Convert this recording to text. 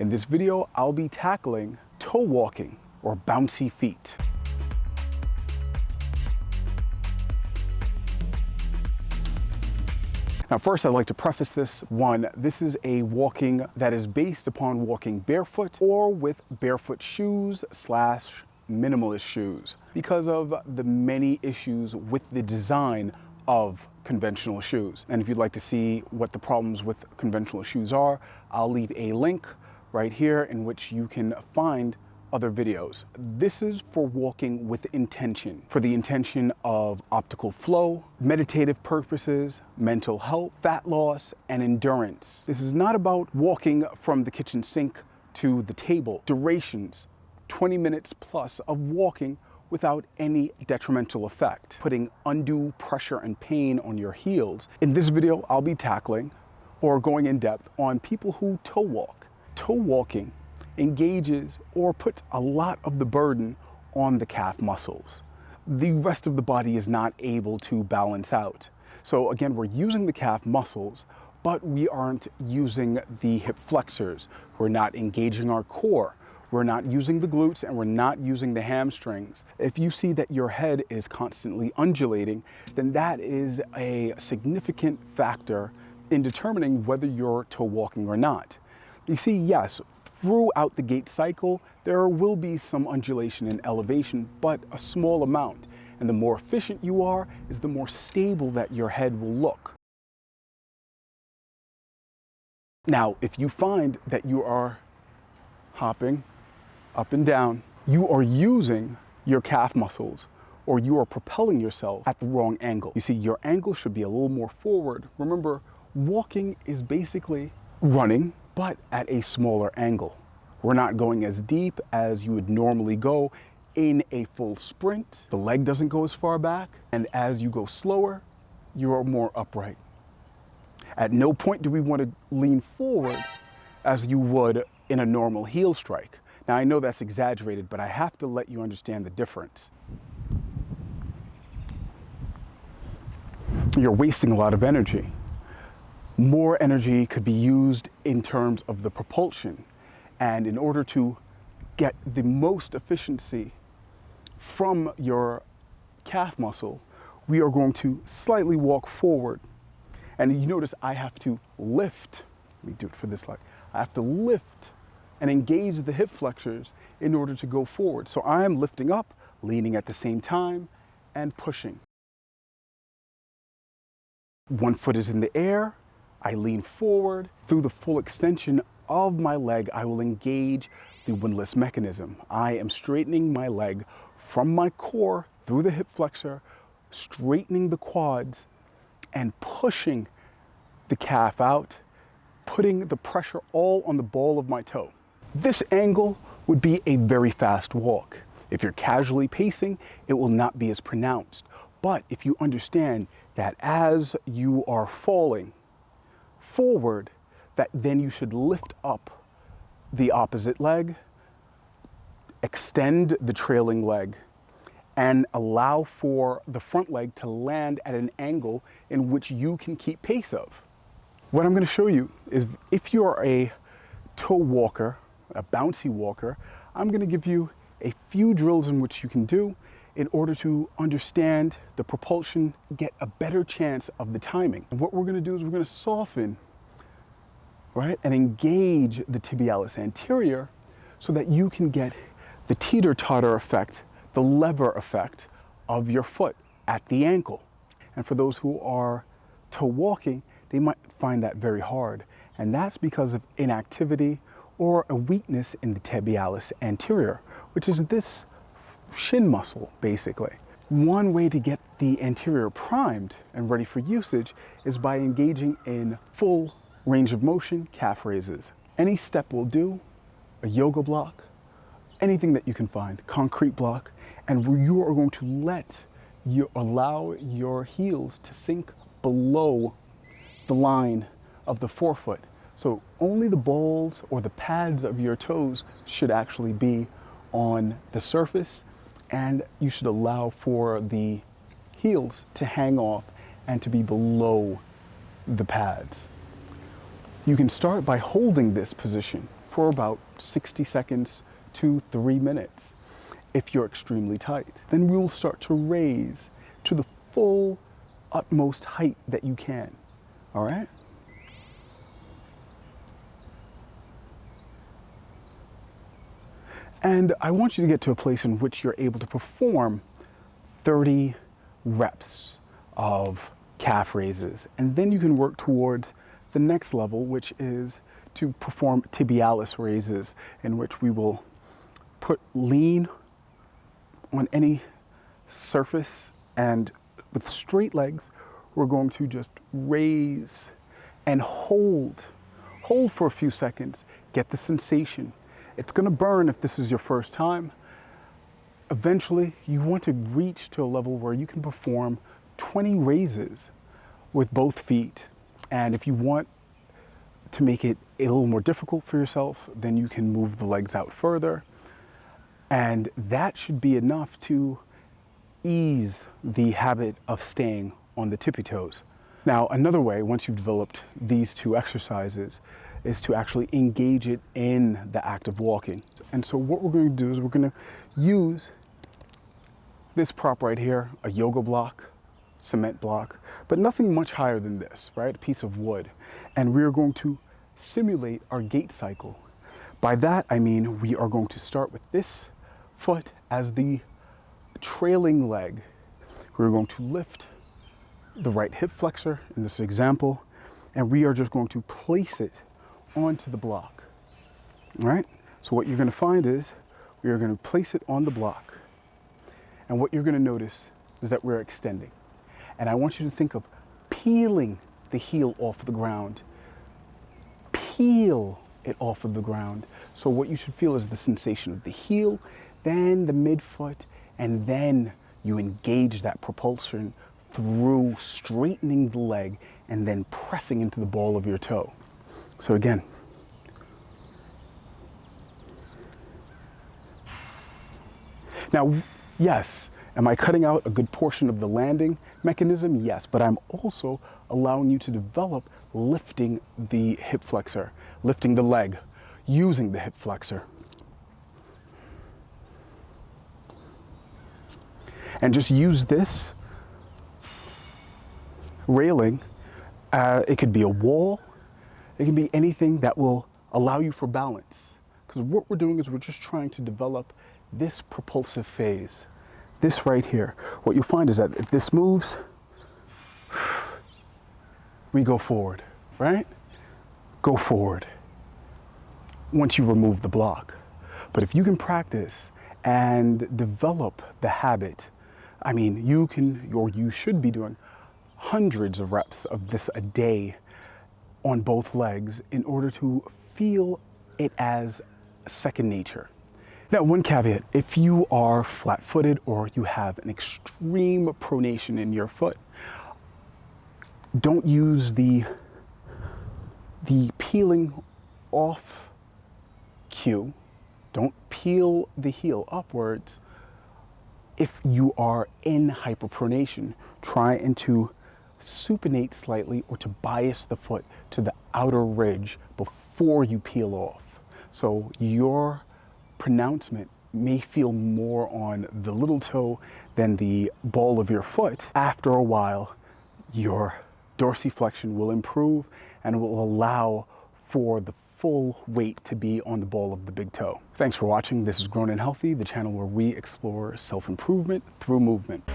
In this video, I'll be tackling toe walking or bouncy feet. Now first, I'd like to preface this. One, this is a walking that is based upon walking barefoot or with barefoot shoes / minimalist shoes because of the many issues with the design of conventional shoes. And if you'd like to see what the problems with conventional shoes are, I'll leave a link right here in which you can find other videos. This is for walking with intention, for the intention of optical flow, meditative purposes, mental health, fat loss, and endurance. This is not about walking from the kitchen sink to the table. Durations, 20 minutes plus of walking without any detrimental effect, putting undue pressure and pain on your heels. In this video, I'll be tackling or going in depth on people who toe walk. Toe walking engages or puts a lot of the burden on the calf muscles. The rest of the body is not able to balance out. So again, we're using the calf muscles, but we aren't using the hip flexors. We're not engaging our core. We're not using the glutes, and we're not using the hamstrings. If you see that your head is constantly undulating, then that is a significant factor in determining whether you're toe walking or not. You see, yes, throughout the gait cycle, there will be some undulation and elevation, but a small amount. And the more efficient you are, is the more stable that your head will look. Now, if you find that you are hopping up and down, you are using your calf muscles, or you are propelling yourself at the wrong angle. You see, your angle should be a little more forward. Remember, walking is basically running, but at a smaller angle. We're not going as deep as you would normally go in a full sprint. The leg doesn't go as far back, and as you go slower, you are more upright. At no point do we want to lean forward as you would in a normal heel strike. Now, I know that's exaggerated, but I have to let you understand the difference. You're wasting a lot of energy. More energy could be used in terms of the propulsion. And in order to get the most efficiency from your calf muscle, we are going to slightly walk forward. And you notice I have to lift. Let me do it for this leg. I have to lift and engage the hip flexors in order to go forward. So I am lifting up, leaning at the same time, and pushing. One foot is in the air. I lean forward. Through the full extension of my leg, I will engage the windlass mechanism. I am straightening my leg from my core through the hip flexor, straightening the quads, and pushing the calf out, putting the pressure all on the ball of my toe. This angle would be a very fast walk. If you're casually pacing, it will not be as pronounced. But if you understand that as you are falling forward, that then you should lift up the opposite leg, extend the trailing leg, and allow for the front leg to land at an angle in which you can keep pace of. What I'm going to show you is, if you're a toe walker, a bouncy walker, I'm going to give you a few drills in which you can do in order to understand the propulsion, get a better chance of the timing. And what we're going to do is we're going to soften, right, and engage the tibialis anterior so that you can get the teeter-totter effect, the lever effect of your foot at the ankle. And for those who are toe walking, they might find that very hard. And that's because of inactivity or a weakness in the tibialis anterior, which is this shin muscle, basically. One way to get the anterior primed and ready for usage is by engaging in full range of motion calf raises. Any step will do, a yoga block, anything that you can find, concrete block, and you are going to allow your heels to sink below the line of the forefoot. So only the balls or the pads of your toes should actually be on the surface, and you should allow for the heels to hang off and to be below the pads. You can start by holding this position for about 60 seconds to 3 minutes. If you're extremely tight, then we will start to raise to the full utmost height that you can. All right? And I want you to get to a place in which you're able to perform 30 reps of calf raises. And then you can work towards the next level, which is to perform tibialis raises, in which we will put lean on any surface, and with straight legs, we're going to just raise and hold for a few seconds, get the sensation. It's gonna burn if this is your first time. Eventually, you want to reach to a level where you can perform 20 raises with both feet. And if you want to make it a little more difficult for yourself, then you can move the legs out further. And that should be enough to ease the habit of staying on the tippy toes. Now, another way, once you've developed these two exercises, is to actually engage it in the act of walking. And so what we're going to do is we're going to use this prop right here, a yoga block, cement block, but nothing much higher than this, right? A piece of wood. And we're going to simulate our gait cycle. By that, I mean we are going to start with this foot as the trailing leg. We're going to lift the right hip flexor in this example, and we are just going to place it onto the block. All right? So what you're going to find is we are going to place it on the block. And what you're going to notice is that we're extending. And I want you to think of peeling the heel off the ground. Peel it off of the ground. So what you should feel is the sensation of the heel, then the midfoot, and then you engage that propulsion through straightening the leg and then pressing into the ball of your toe. So again. Now, yes, am I cutting out a good portion of the landing mechanism? Yes, but I'm also allowing you to develop lifting the hip flexor, lifting the leg, using the hip flexor. And just use this railing. It could be a wall. It can be anything that will allow you for balance. Because what we're doing is we're just trying to develop this propulsive phase. This right here. What you'll find is that if this moves, we go forward, right? Go forward once you remove the block. But if you can practice and develop the habit, I mean, you can, or you should be doing hundreds of reps of this a day on both legs in order to feel it as second nature. Now, one caveat, if you are flat-footed or you have an extreme pronation in your foot, don't use the peeling off cue. Don't peel the heel upwards. If you are in hyperpronation, try and to supinate slightly or to bias the foot to the outer ridge before you peel off. So your pronouncement may feel more on the little toe than the ball of your foot. After a while, your dorsiflexion will improve and will allow for the full weight to be on the ball of the big toe. Thanks for watching. This is Grown and Healthy, the channel where we explore self-improvement through movement.